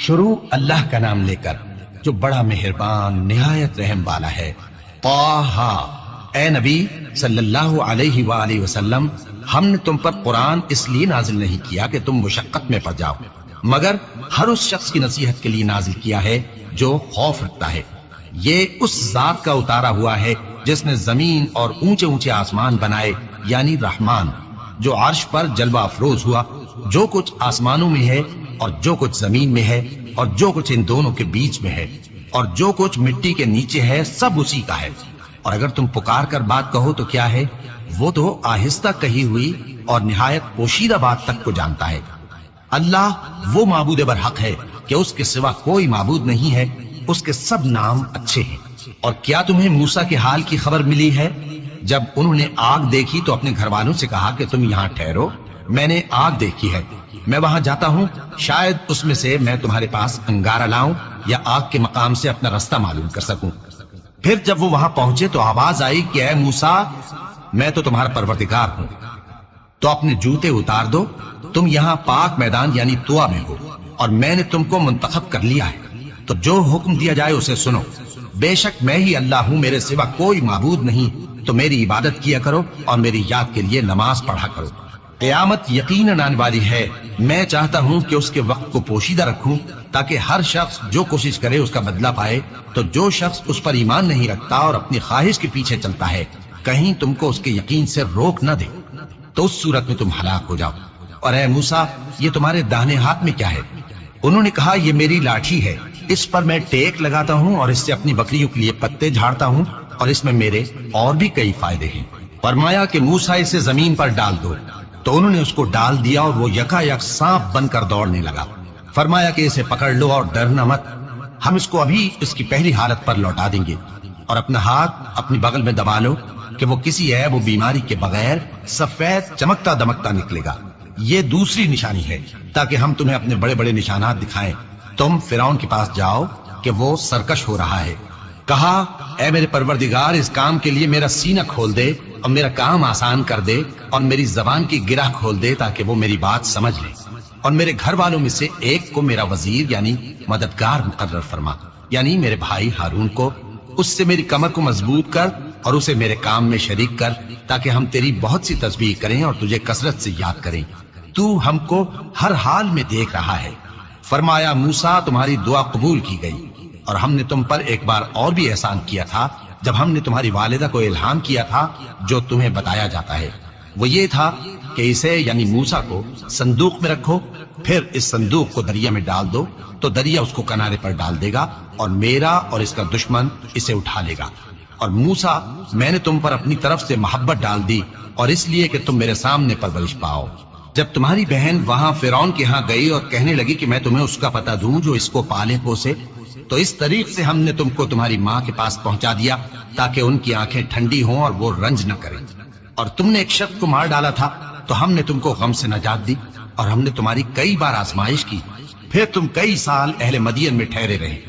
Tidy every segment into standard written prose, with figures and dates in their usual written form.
شروع اللہ کا نام لے کر جو بڑا مہربان نہایت رحم والا ہے۔ طٰہٰ، اے نبی صلی اللہ علیہ وآلہ وسلم، ہم نے تم پر قرآن اس لیے نازل نہیں کیا کہ تم مشقت میں پڑ جاؤ، مگر ہر اس شخص کی نصیحت کے لیے نازل کیا ہے جو خوف رکھتا ہے۔ یہ اس ذات کا اتارا ہوا ہے جس نے زمین اور اونچے اونچے آسمان بنائے، یعنی رحمان، جو عرش پر جلوہ افروز ہوا۔ جو کچھ آسمانوں میں ہے اور جو کچھ زمین میں ہے اور جو کچھ ان دونوں کے بیچ میں ہے اور جو کچھ مٹی کے نیچے ہے، سب اسی کا ہے۔ اور اگر تم پکار کر بات کہو تو کیا ہے، وہ تو آہستہ کہی ہوئی اور نہایت پوشیدہ بات تک کو جانتا ہے۔ اللہ وہ معبود برحق ہے کہ اس کے سوا کوئی معبود نہیں ہے، اس کے سب نام اچھے ہیں۔ اور کیا تمہیں موسیٰ کے حال کی خبر ملی ہے؟ جب انہوں نے آگ دیکھی تو اپنے گھر والوں سے کہا کہ تم یہاں ٹھہرو، میں نے آگ دیکھی ہے، میں وہاں جاتا ہوں، شاید اس میں سے میں تمہارے پاس انگارہ لاؤں یا آگ کے مقام سے اپنا رستہ معلوم کر سکوں۔ پھر جب وہ وہاں پہنچے تو آواز آئی کہ اے موسیٰ، میں تو تمہارا پروردگار ہوں، تو اپنے جوتے اتار دو، تم یہاں پاک میدان یعنی طویٰ میں ہو، اور میں نے تم کو منتخب کر لیا ہے، تو جو حکم دیا جائے اسے سنو۔ بے شک میں ہی اللہ ہوں، میرے سوا کوئی معبود نہیں، تو میری عبادت کیا کرو اور میری یاد کے لیے نماز پڑھا کرو۔ قیامت یقیناً آنے والی ہے، میں چاہتا ہوں کہ اس کے وقت کو پوشیدہ رکھوں تاکہ ہر شخص جو کوشش کرے اس کا بدلہ پائے۔ تو جو شخص اس پر ایمان نہیں رکھتا اور اپنی خواہش کے پیچھے چلتا ہے، کہیں تم کو اس کے یقین سے روک نہ دے، تو اس صورت میں تم ہلاک ہو جاؤ۔ اور اے موسیٰ، یہ تمہارے داہنے ہاتھ میں کیا ہے؟ انہوں نے کہا یہ میری لاٹھی ہے، اس پر میں ٹیک لگاتا ہوں اور اس سے اپنی بکریوں کے لیے پتے جھاڑتا ہوں، اور اس میں میرے اور بھی کئی فائدے ہیں۔ فرمایا کہ موسیٰ اسے زمین پر ڈال دو، تو انہوں نے اس کو ڈال دیا اور وہ یکا یک سانپ بن کر دوڑنے لگا۔ فرمایا کہ اسے پکڑ لو اور ڈرنا مت، ہم اس کو ابھی اس کی پہلی حالت پر لوٹا دیں گے، اور اپنا ہاتھ اپنی بغل میں دبا لو کہ وہ کسی عیب و بیماری کے بغیر سفید چمکتا دمکتا نکلے گا۔ یہ دوسری نشانی ہے تاکہ ہم تمہیں اپنے بڑے بڑے نشانات دکھائیں۔ تم فرعون کے پاس جاؤ کہ وہ سرکش ہو رہا ہے۔ کہا اے میرے پروردگار، اس کام کے لیے میرا سینہ کھول دے اور میرا کام آسان کر دے اور میری زبان کی گرہ کھول دے تاکہ وہ میری بات سمجھ لے، اور میرے گھر والوں میں سے ایک کو میرا وزیر یعنی مددگار مقرر فرما، یعنی میرے بھائی ہارون کو۔ اس سے میری کمر کو مضبوط کر اور اسے میرے کام میں شریک کر تاکہ ہم تیری بہت سی تسبیح کریں اور تجھے کثرت سے یاد کریں۔ تو ہم کو ہر حال میں دیکھ رہا ہے۔ فرمایا موسیٰ، تمہاری دعا قبول کی گئی، اور ہم نے تم پر ایک بار اور بھی احسان کیا تھا جب ہم نے تمہاری والدہ کو الہام کیا تھا جو تمہیں بتایا جاتا ہے۔ وہ یہ تھا کہ اسے یعنی موسیٰ کو صندوق میں رکھو، پھر اس صندوق کو دریا میں ڈال دو تو دریا اس کو کنارے پر ڈال دے گا، اور میرا اور اس کا دشمن اسے اٹھا لے گا۔ اور موسیٰ، میں نے تم پر اپنی طرف سے محبت ڈال دی، اور اس لیے کہ تم میرے سامنے پرورش پاؤ۔ جب تمہاری بہن وہاں فرعون کے ہاں گئی اور کہنے لگی کہ میں تمہیں اس کا پتہ دوں جو اس کو پالے پوسے، تو اس طریق سے ہم نے تم کو تمہاری ماں کے پاس پہنچا دیا تاکہ ان کی آنکھیں ٹھنڈی ہوں اور وہ رنج نہ کریں۔ اور تم نے ایک شخص کو مار ڈالا تھا تو ہم نے تم کو غم سے نجات دی، اور ہم نے تمہاری کئی بار آزمائش کی، پھر تم کئی سال اہل مدین میں ٹھہرے رہے۔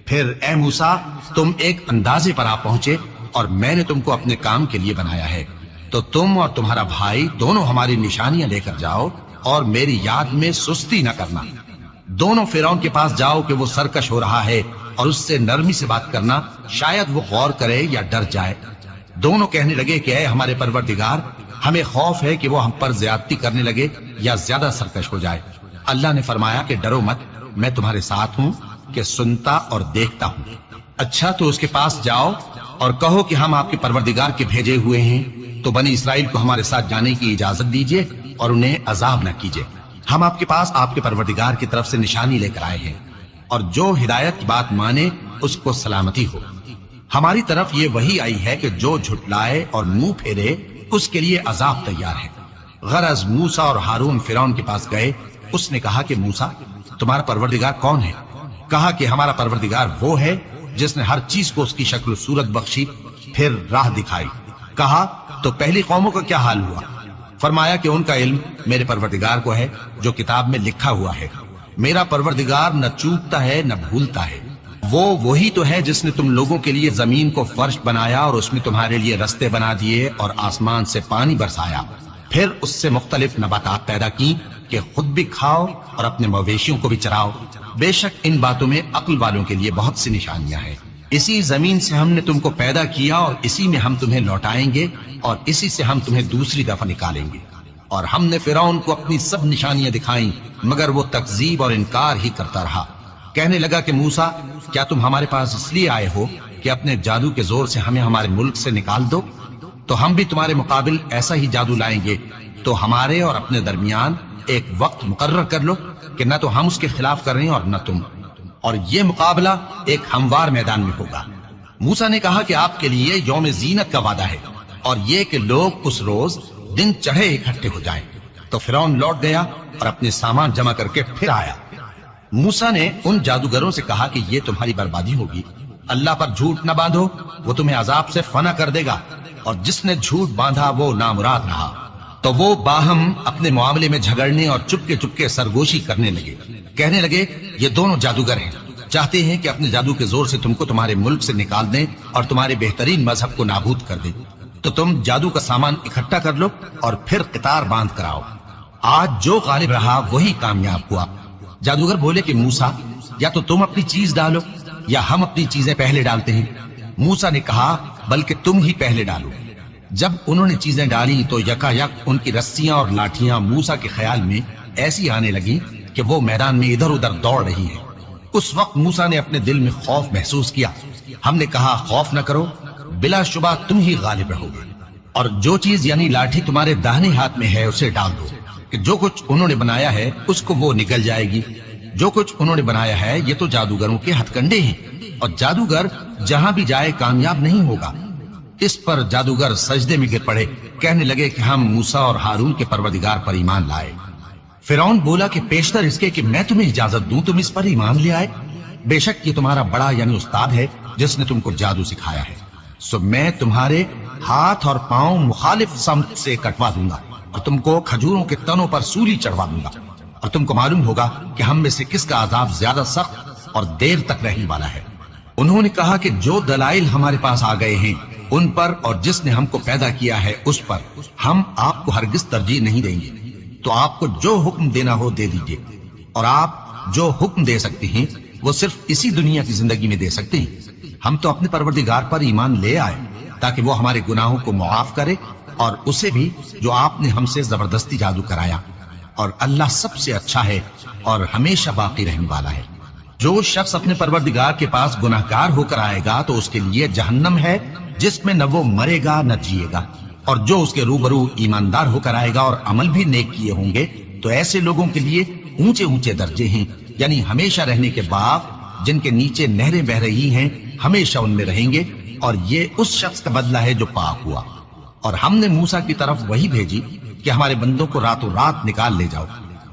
پھر اے موسیٰ، تم ایک اندازے پر آ پہنچے اور میں نے تم کو اپنے کام کے لیے بنایا ہے، تو تم اور تمہارا بھائی دونوں ہماری نشانیاں لے کر جاؤ اور میری یاد میں سستی نہ کرنا۔ دونوں فرعون کے پاس جاؤ کہ وہ سرکش ہو رہا ہے، اور اس سے نرمی سے بات کرنا، شاید وہ غور کرے یا ڈر جائے۔ دونوں کہنے لگے کہ اے ہمارے پروردگار، ہمیں خوف ہے کہ وہ ہم پر زیادتی کرنے لگے یا زیادہ سرکش ہو جائے۔ اللہ نے فرمایا کہ ڈرو مت، میں تمہارے ساتھ ہوں کہ سنتا اور دیکھتا ہوں۔ اچھا تو اس کے پاس جاؤ اور کہو کہ ہم آپ کے پروردگار کے بھیجے ہوئے ہیں، تو بنی اسرائیل کو ہمارے ساتھ جانے کی اجازت دیجیے اور انہیں عذاب نہ کیجیے۔ ہم آپ کے پاس آپ کے پروردگار کی طرف سے نشانی لے کر آئے ہیں، اور جو ہدایت کی بات مانے اس کو سلامتی ہو۔ ہماری طرف یہ وحی آئی ہے کہ جو جھٹلائے اور منہ پھیرے اس کے لیے عذاب تیار ہے۔ غرض موسیٰ اور ہارون فرعون کے پاس گئے۔ اس نے کہا کہ موسیٰ، تمہارا پروردگار کون ہے؟ کہا کہ ہمارا پروردگار وہ ہے جس نے ہر چیز کو اس کی شکل و صورت بخشی، پھر راہ دکھائی۔ کہا تو پہلی قوموں کا کیا حال ہوا؟ فرمایا کہ ان کا علم میرے پروردگار کو ہے جو کتاب میں لکھا ہوا ہے۔ میرا پروردگار نہ چوکتا ہے نہ بھولتا ہے۔ وہ وہی تو ہے جس نے تم لوگوں کے لیے زمین کو فرش بنایا اور اس میں تمہارے لیے رستے بنا دیے اور آسمان سے پانی برسایا، پھر اس سے مختلف نباتات پیدا کی کہ خود بھی کھاؤ اور اپنے مویشیوں کو بھی چراؤ۔ بے شک ان باتوں میں عقل والوں کے لیے بہت سی نشانیاں ہیں۔ اسی زمین سے ہم نے تم کو پیدا کیا اور اسی میں ہم تمہیں لوٹائیں گے اور اسی سے ہم تمہیں دوسری دفعہ نکالیں گے۔ اور ہم نے فرعون کو اپنی سب نشانیاں دکھائیں مگر وہ تکذیب اور انکار ہی کرتا رہا۔ کہنے لگا کہ موسیٰ، کیا تم ہمارے پاس اس لیے آئے ہو کہ اپنے جادو کے زور سے ہمیں ہمارے ملک سے نکال دو؟ تو ہم بھی تمہارے مقابل ایسا ہی جادو لائیں گے، تو ہمارے اور اپنے درمیان ایک وقت مقرر کر لو کہ نہ تو ہم اس کے خلاف کر رہے ہیں اور نہ تم، اور یہ مقابلہ ایک ہموار میدان میں ہوگا۔ موسیٰ نے کہا کہ آپ کے لیے یوم زینت کا وعدہ ہے اور یہ کہ لوگ اس روز دن چڑھے اکٹھے ہو جائیں۔ تو فرعون لوٹ گیا اور اپنے سامان جمع کر کے پھر آیا۔ موسیٰ نے ان جادوگروں سے کہا کہ یہ تمہاری بربادی ہوگی، اللہ پر جھوٹ نہ باندھو، وہ تمہیں عذاب سے فنا کر دے گا، اور جس نے جھوٹ باندھا وہ نامراد رہا۔ تو وہ باہم اپنے معاملے میں جھگڑنے اور چپکے چپکے سرگوشی کرنے لگے۔ کہنے لگے یہ دونوں جادوگر ہیں، چاہتے ہیں کہ اپنے جادو کے زور سے تم کو تمہارے ملک سے نکال دیں اور تمہارے بہترین مذہب کو نابود کر دیں۔ تو تم جادو کا سامان اکٹھا کر لو اور پھر قطار باندھ کر آؤ، آج جو غالب رہا وہی کامیاب ہوا۔ جادوگر بولے کہ موسیٰ، یا تو تم اپنی چیز ڈالو یا ہم اپنی چیزیں پہلے ڈالتے ہیں۔ موسیٰ نے کہا بلکہ تم ہی پہلے ڈالو۔ جب انہوں نے چیزیں ڈالی تو یکا یک ان کی رسیاں اور لاٹھیاں موسیٰ کے خیال میں ایسی آنے لگی کہ وہ میدان میں ادھر ادھر دوڑ رہی ہیں۔ اس وقت موسیٰ نے اپنے دل میں خوف محسوس کیا۔ ہم نے کہا خوف نہ کرو، بلا شبہ تم ہی غالب رہو گے، اور جو چیز یعنی لاٹھی تمہارے داہنے ہاتھ میں ہے اسے ڈال دو کہ جو کچھ انہوں نے بنایا ہے اس کو وہ نگل جائے گی۔ جو کچھ انہوں نے بنایا ہے یہ تو جادوگروں کے ہتھ کنڈے ہیں، اور جادوگر جہاں بھی جائے کامیاب نہیں ہوگا۔ اس پر جادوگر سجدے میں گر پڑے، کہنے لگے کہ ہم موسیٰ اور ہارون کے پروردگار پر ایمان لائے۔ فرعون بولا کہ پیشتر اس کے کہ میں تمہیں اجازت دوں تم اس پر ایمان لے آئے، بے شک یہ تمہارا بڑا یعنی استاد ہے جس نے تم کو جادو سکھایا ہے، سو میں تمہارے ہاتھ اور پاؤں مخالف سمت سے کٹوا دوں گا اور تم کو کھجوروں کے تنوں پر سولی چڑھوا دوں گا، اور تم کو معلوم ہوگا کہ ہم میں سے کس کا عذاب زیادہ سخت اور دیر تک رہنے والا ہے۔ انہوں نے کہا کہ جو دلائل ہمارے پاس آ گئے ہیں ان پر اور جس نے ہم کو پیدا کیا ہے اس پر ہم آپ کو ہرگز ترجیح نہیں دیں گے، تو آپ کو جو حکم دینا ہو دے دیجئے، اور آپ جو حکم دے سکتے ہیں وہ صرف اسی دنیا کی زندگی میں دے سکتے ہیں۔ ہم تو اپنے پروردگار پر ایمان لے آئے تاکہ وہ ہمارے گناہوں کو معاف کرے، اور اسے بھی جو آپ نے ہم سے زبردستی جادو کرایا، اور اللہ سب سے اچھا ہے اور ہمیشہ باقی رہنے والا ہے۔ جو شخص اپنے پروردگار کے پاس گناہگار ہو کر آئے گا تو اس کے لیے جہنم ہے جس میں نہ وہ مرے گا نہ جیے گا، اور جو اس کے روبرو ایماندار ہو کر آئے گا اور عمل بھی نیک کیے ہوں گے تو ایسے لوگوں کے لیے اونچے اونچے درجے ہیں، یعنی ہمیشہ رہنے کے باغ جن کے نیچے نہریں بہ رہی ہیں، ہمیشہ ان میں رہیں گے، اور یہ اس شخص کا بدلہ ہے جو پاک ہوا۔ اور ہم نے موسیٰ کی طرف وہی بھیجی کہ ہمارے بندوں کو راتوں رات نکال لے جاؤ،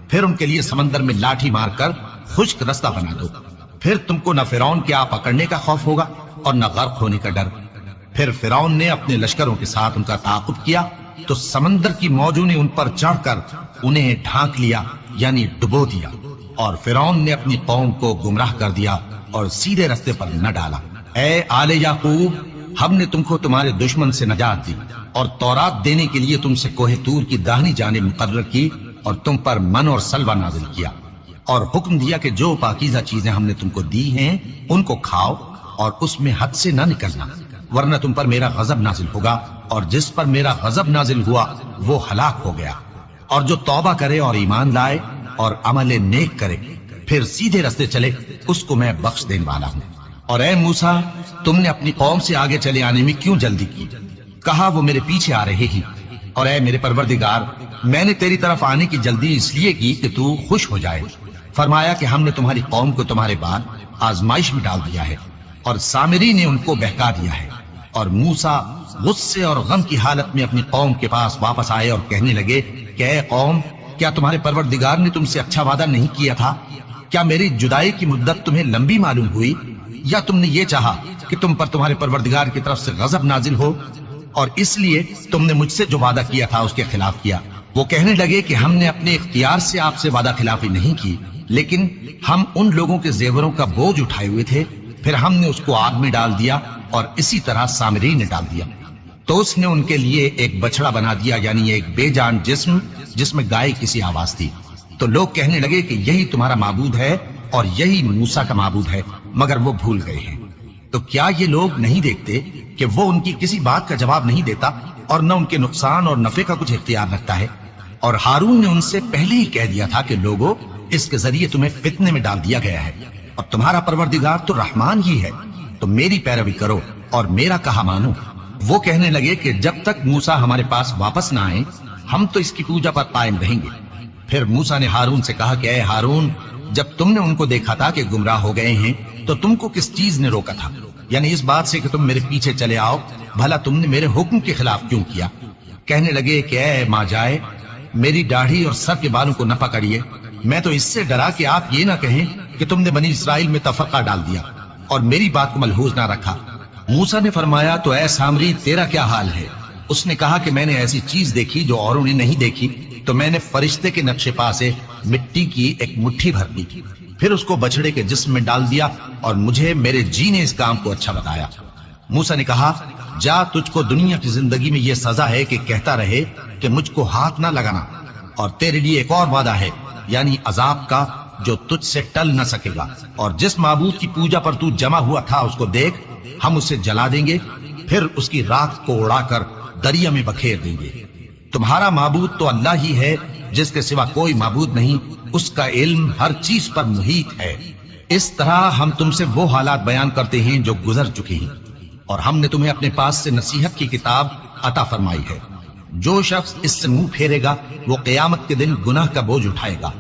پھر ان کے لیے سمندر میں لاٹھی مار کر خشک رستہ بنا دو، پھر تم کو نہ فرعون کے آ پکڑنے کا خوف ہوگا اور نہ غرق ہونے کا ڈر۔ پھر فرعون نے اپنے لشکروں کے ساتھ ان کا تعاقب کیا تو سمندر کی موجوں نے ان پر چڑھ کر انہیں ڈھانک لیا یعنی ڈبو دیا، اور فرعون نے اپنی قوم کو گمراہ کر دیا اور سیدھے رستے پر نہ ڈالا۔ اے آل یعقوب، ہم نے تم کو تمہارے دشمن سے نجات دی اور تورات دینے کے لیے تم سے کوہ طور کی داہنی جانب مقرر کی، اور تم پر من اور سلوہ نازل کیا، اور حکم دیا کہ جو پاکیزہ چیزیں ہم نے تم کو دی ہیں ان کو کھاؤ اور اس میں حد سے نہ نکلنا، ورنہ تم پر میرا غضب نازل ہوگا، اور جس پر میرا غضب نازل ہوا وہ ہلاک ہو گیا۔ اور جو توبہ کرے اور ایمان لائے اور عمل نیک کرے پھر سیدھے رستے چلے اس کو میں بخش دینے والا ہوں۔ اور اے موسیٰ، تم نے اپنی قوم سے آگے چلے آنے میں کیوں جلدی کی؟ کہا وہ میرے پیچھے آ رہے ہیں۔ اور اے میرے پروردگار، میں نے تیری طرف آنے کی جلدی اس لیے کی کہ تو خوش ہو جائے۔ فرمایا کہ ہم نے تمہاری قوم کو تمہارے بعد آزمائش میں ڈال دیا ہے، اور سامری نے ان کو بہکا دیا ہے۔ اور موسیٰ غصے اور غم کی حالت میں اپنی قوم کے پاس واپس آئے اور کہنے لگے کہ اے قوم، کیا تمہارے پروردگار نے تم سے اچھا وعدہ نہیں کیا تھا؟ کیا میری جدائی کی مدت تمہیں لمبی معلوم ہوئی، یا تم نے یہ چاہا کہ تم پر تمہارے پروردگار کی طرف سے غضب نازل ہو، اور اس لیے تم نے مجھ سے جو وعدہ کیا تھا اس کے خلاف کیا؟ وہ کہنے لگے کہ ہم نے اپنے اختیار سے آپ سے وعدہ خلافی نہیں کی، لیکن ہم ان لوگوں کے زیوروں کا بوجھ اٹھائے ہوئے تھے، پھر ہم نے اس کو آگ میں ڈال دیا، اور اسی طرح سامری نے ڈال دیا۔ تو اس نے ان کے لیے ایک بچڑا بنا دیا، یعنی ایک بے جان جسم جس میں گائے کسی آواز تھی۔ تو لوگ کہنے لگے کہ یہی تمہارا معبود ہے اور یہی موسیٰ کا معبود ہے، مگر وہ بھول گئے ہیں۔ تو کیا یہ لوگ نہیں دیکھتے کہ وہ ان کی کسی بات کا جواب نہیں دیتا اور نہ ان کے نقصان اور نفع کا کچھ اختیار رکھتا ہے؟ اور ہارون نے ان سے پہلے ہی کہہ دیا تھا کہ لوگوں، اس کے ذریعے تمہیں فتنے میں ڈال دیا گیا ہے، اور تمہارا پروردگار تو رحمان ہی ہے، تو میری پیروی کرو اور میرا کہا مانو۔ وہ کہنے لگے کہ جب تک موسیٰ ہمارے پاس واپس نہ آئے ہم تو اس کی پوجا پر قائم رہیں گے۔ پھر موسیٰ نے ہارون سے کہا کہ اے ہارون، جب تم نے ان کو دیکھا تھا کہ گمراہ ہو گئے ہیں تو تم کو کس چیز نے روکا تھا؟ یعنی اس بات سے کہ تم میرے پیچھے چلے آؤ، بھلا تم نے میرے حکم کے خلاف کیوں کیا؟ کہنے لگے کہ اے ماں جائے، میری داڑھی اور سر کے بالوں کو نہ پکڑیے، میں تو اس سے ڈرا کہ آپ یہ نہ کہیں کہ تم نے بنی اسرائیل میں تفرقہ ڈال دیا اور میری بات کو ملحوظ نہ رکھا۔ موسیٰ نے فرمایا تو اے سامری، تیرا کیا حال ہے؟ اس نے کہا کہ میں نے ایسی چیز دیکھی جو اوروں نے نہیں دیکھی، تو میں نے فرشتے کے نقش پا سے مٹی کی ایک مٹھی بھر لی، پھر اس کو بچڑے کے جسم میں ڈال دیا اور مجھے میرے جی نے اس کام کو اچھا بتایا۔ موسیٰ نے کہا جا، تجھ کو دنیا کی زندگی میں یہ سزا ہے کہ کہتا رہے کہ مجھ کو ہاتھ نہ لگانا، اور تیرے لیے ایک اور وعدہ ہے، یعنی عذاب کا جو تجھ سے ٹل نہ سکے گا، اور جس معبود کی پوجا پر تو جمع ہوا تھا اس کو دیکھ، ہم اسے جلا دیں گے، پھر اس کی راکھ کو اڑا کر دریا میں بکھیر دیں گے۔ تمہارا معبود تو اللہ ہی ہے، جس کے سوا کوئی معبود نہیں، اس کا علم ہر چیز پر محیط ہے۔ اس طرح ہم تم سے وہ حالات بیان کرتے ہیں جو گزر چکے ہیں، اور ہم نے تمہیں اپنے پاس سے نصیحت کی کتاب عطا فرمائی ہے۔ جو شخص اس سے منہ پھیرے گا وہ قیامت کے دن گناہ کا بوجھ اٹھائے گا۔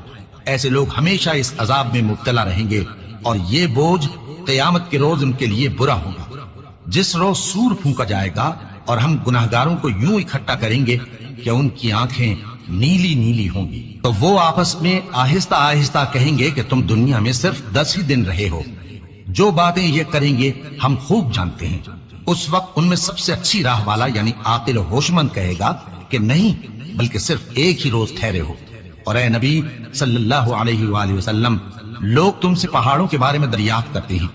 ایسے لوگ ہمیشہ اس عذاب میں مبتلا رہیں گے، اور یہ بوجھ قیامت کے روز ان کے لیے برا ہوگا۔ جس روز سور پھونکا جائے گا اور ہم گناہگاروں کو یوں اکٹھا کریں گے کہ ان کی آنکھیں نیلی نیلی ہوں گی، تو وہ آپس میں آہستہ آہستہ کہیں گے کہ تم دنیا میں صرف 10 ہی دن رہے ہو۔ جو باتیں یہ کریں گے ہم خوب جانتے ہیں۔ اس وقت ان میں سب سے اچھی راہ والا یعنی عاقل و ہوشمند کہے گا کہ نہیں، بلکہ صرف ایک ہی روز ٹھہرے ہو۔ اور اے نبی صلی اللہ علیہ وآلہ وسلم، لوگ تم سے پہاڑوں کے بارے میں دریافت کرتے ہیں،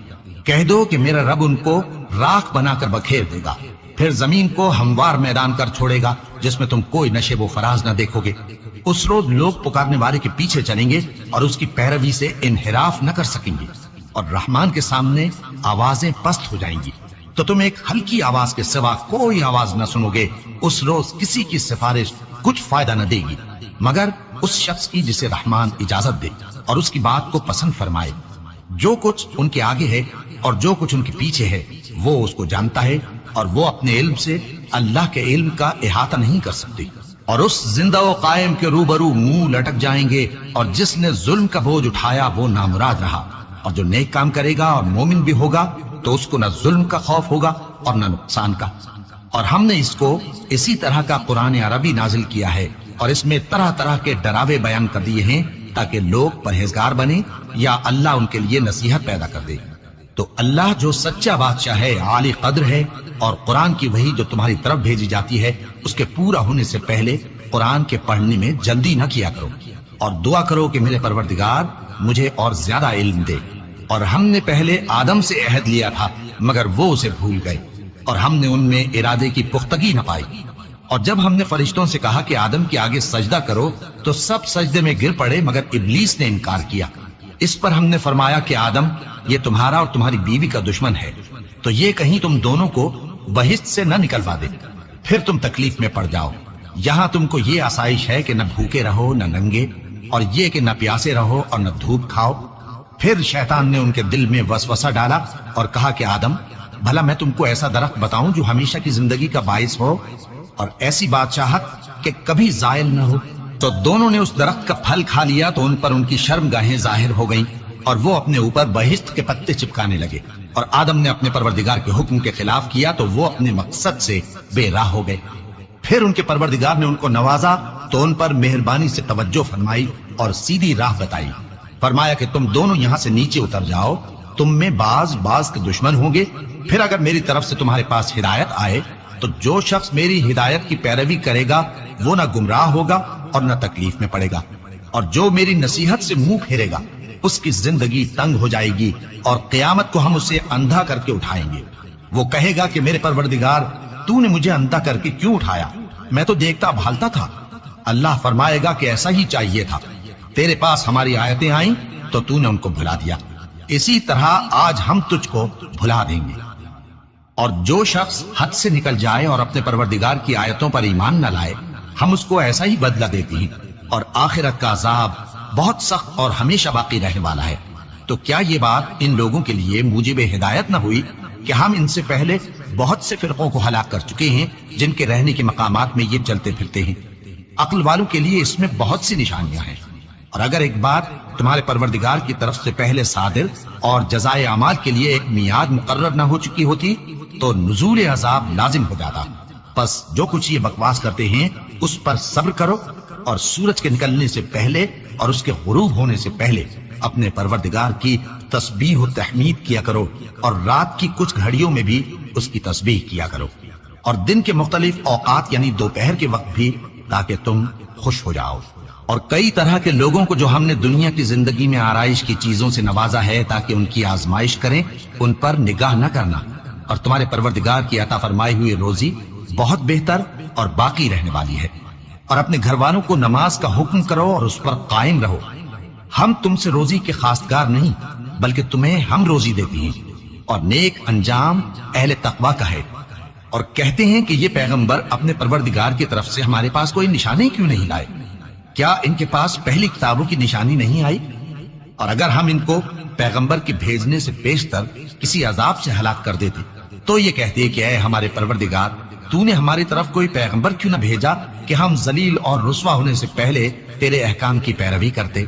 کہہ دو کہ میرا رب ان کو راکھ بنا کر بکھیر دے گا، پھر زمین کو ہموار میدان کر چھوڑے گا جس میں تم کوئی نشیب و فراز نہ دیکھو گے۔ اس روز لوگ پکارنے والے کے پیچھے چلیں گے اور اس کی پیروی سے انحراف نہ کر سکیں گے، اور رحمان کے سامنے آوازیں پست ہو جائیں گی، تو تم ایک ہلکی آواز کے سوا کوئی آواز نہ سنو گے۔ اس روز کسی کی سفارش کچھ فائدہ نہ دے گی مگر اس شخص کی جسے رحمان اجازت دے اور اس کی بات کو پسند فرمائے۔ جو کچھ ان کے آگے ہے اور جو کچھ ان کے پیچھے ہے وہ اس کو جانتا ہے، اور وہ اپنے علم سے اللہ کے علم کا احاطہ نہیں کر سکتے۔ اور اس زندہ و قائم کے روبرو منہ لٹک جائیں گے، اور جس نے ظلم کا بوجھ اٹھایا وہ نامراد رہا، اور جو نیک کام کرے گا اور مومن بھی ہوگا تو اس کو نہ ظلم کا خوف ہوگا اور نہ نقصان کا۔ اور ہم نے اس کو اسی طرح کا قرآن عربی نازل کیا ہے، اور اس میں طرح طرح کے ڈراوے بیان کر دیے ہیں تاکہ لوگ پرہیزگار بنیں یا اللہ ان کے لیے نصیحت پیدا کر دے۔ تو اللہ جو سچا بادشاہ ہے، عالی قدر ہے، اور قرآن کی وحی جو تمہاری طرف بھیجی جاتی ہے اس کے پورا ہونے سے پہلے قرآن کے پڑھنے میں جلدی نہ کیا کرو، اور دعا کرو کہ میرے پروردگار مجھے اور زیادہ علم دے۔ اور ہم نے پہلے آدم سے عہد لیا تھا مگر وہ اسے بھول گئے، اور ہم نے ان میں ارادے کی پختگی نہ پائی۔ اور جب ہم نے فرشتوں سے کہا کہ آدم کے آگے سجدہ کرو تو سب سجدے میں گر پڑے مگر ابلیس نے انکار کیا۔ اس پر ہم نے فرمایا کہ آدم، یہ تمہارا اور تمہاری بیوی کا دشمن ہے، تو یہ کہیں تم دونوں کو بہشت سے نہ نکلوا دے، پھر تم تکلیف میں پڑ جاؤ۔ یہاں تم کو یہ آسائش ہے کہ نہ بھوکے رہو نہ ننگے، اور یہ کہ نہ پیاسے رہو اور نہ دھوپ کھاؤ۔ پھر شیطان نے ان کے دل میں وسوسہ ڈالا اور کہا کہ آدم، بھلا میں تم کو ایسا درخت بتاؤں جو ہمیشہ کی زندگی کا باعث ہو اور ایسی بادشاہت کہ کبھی زائل نہ ہو؟ تو دونوں نے اس درخت کا پھل کھا لیا تو ان پر ان کی شرم گاہیں ظاہر ہو گئیں، اور وہ اپنے اوپر بہشت کے پتے چپکانے لگے۔ اور آدم نے اپنے پروردگار کے حکم کے خلاف کیا تو وہ اپنے مقصد سے بے راہ ہو گئے۔ پھر ان کے پروردگار نے ان کو نوازا تو ان پر مہربانی سے توجہ فرمائی اور سیدھی راہ بتائی۔ فرمایا کہ تم دونوں یہاں سے نیچے اتر جاؤ، تم میں بعض کے دشمن ہوں گے، پھر اگر میری طرف سے تمہارے پاس ہدایت آئے تو جو شخص میری ہدایت کی پیروی کرے گا وہ نہ گمراہ ہوگا اور نہ تکلیف میں پڑے گا، اور جو میری نصیحت سے منہ پھیرے گا اس کی زندگی تنگ ہو جائے گی، اور قیامت کو ہم اسے اندھا کر کے اٹھائیں گے۔ وہ کہے گا کہ میرے پروردگار، تو نے مجھے اندھا کر کے کیوں اٹھایا؟ میں تو دیکھتا بھالتا تھا۔ اللہ فرمائے گا کہ ایسا ہی چاہیے تھا، تیرے پاس ہماری آیتیں آئیں تو تو نے ان کو بھلا دیا، اسی طرح آج ہم تجھ کو بھلا دیں گے۔ اور جو شخص حد سے نکل جائے اور اپنے پروردگار کی آیتوں پر ایمان نہ لائے، ہم اس کو ایسا ہی بدلہ دیتے ہیں، اور آخرت کا عذاب بہت سخت اور ہمیشہ باقی رہنے والا ہے۔ تو کیا یہ بات ان لوگوں کے لیے موجب ہدایت نہ ہوئی کہ ہم ان سے پہلے بہت سے فرقوں کو ہلاک کر چکے ہیں جن کے رہنے کے مقامات میں یہ چلتے پھرتے ہیں؟ عقل والوں کے لیے اس میں بہت سی نشانیاں ہیں۔ اور اگر ایک بات تمہارے پروردگار کی طرف سے پہلے صادر اور جزائے اعمال کے لیے ایک میعاد مقرر نہ ہو چکی ہوتی تو نزول عذاب لازم ہو جاتا۔ پس جو کچھ یہ بکواس کرتے ہیں اس پر صبر کرو، اور سورج کے نکلنے سے پہلے اور اس کے غروب ہونے سے پہلے اپنے پروردگار کی تسبیح و تحمید کیا کرو، اور رات کی کچھ گھڑیوں میں بھی اس کی تسبیح کیا کرو، اور دن کے مختلف اوقات یعنی دوپہر کے وقت بھی، تاکہ تم خوش ہو جاؤ۔ اور کئی طرح کے لوگوں کو جو ہم نے دنیا کی زندگی میں آرائش کی چیزوں سے نوازا ہے تاکہ ان کی آزمائش کریں، ان پر نگاہ نہ کرنا، اور تمہارے پروردگار کی عطا فرمائی ہوئی روزی بہت بہتر اور باقی رہنے والی ہے۔ اور اپنے گھر والوں کو نماز کا حکم کرو اور اس پر قائم رہو۔ ہم تم سے روزی کے خواستگار نہیں، بلکہ تمہیں ہم روزی دیتے ہیں، اور نیک انجام اہل تقوی کا ہے۔ اور کہتے ہیں کہ یہ پیغمبر اپنے پروردگار کی طرف سے ہمارے پاس کوئی نشانی کیوں نہیں لائے؟ کیا ان کے پاس پہلی کتابوں کی نشانی نہیں آئی؟ اور اگر ہم ان کو پیغمبر کے بھیجنے سے پیشتر کسی عذاب سے ہلاک کر دیتے تو یہ کہتے کہ اے ہمارے پروردگار، تو نے ہماری طرف کوئی پیغمبر کیوں نہ بھیجا کہ ہم ذلیل اور رسوا ہونے سے پہلے تیرے احکام کی پیروی کرتے۔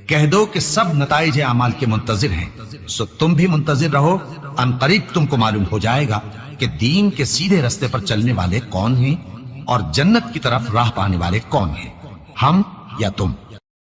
کہہ دو کہ سب نتائج اعمال کے منتظر ہیں، سو تم بھی منتظر رہو، ان قریب تم کو معلوم ہو جائے گا کہ دین کے سیدھے رستے پر چلنے والے کون ہیں اور جنت کی طرف راہ پانے والے کون ہیں، ہم یا تم۔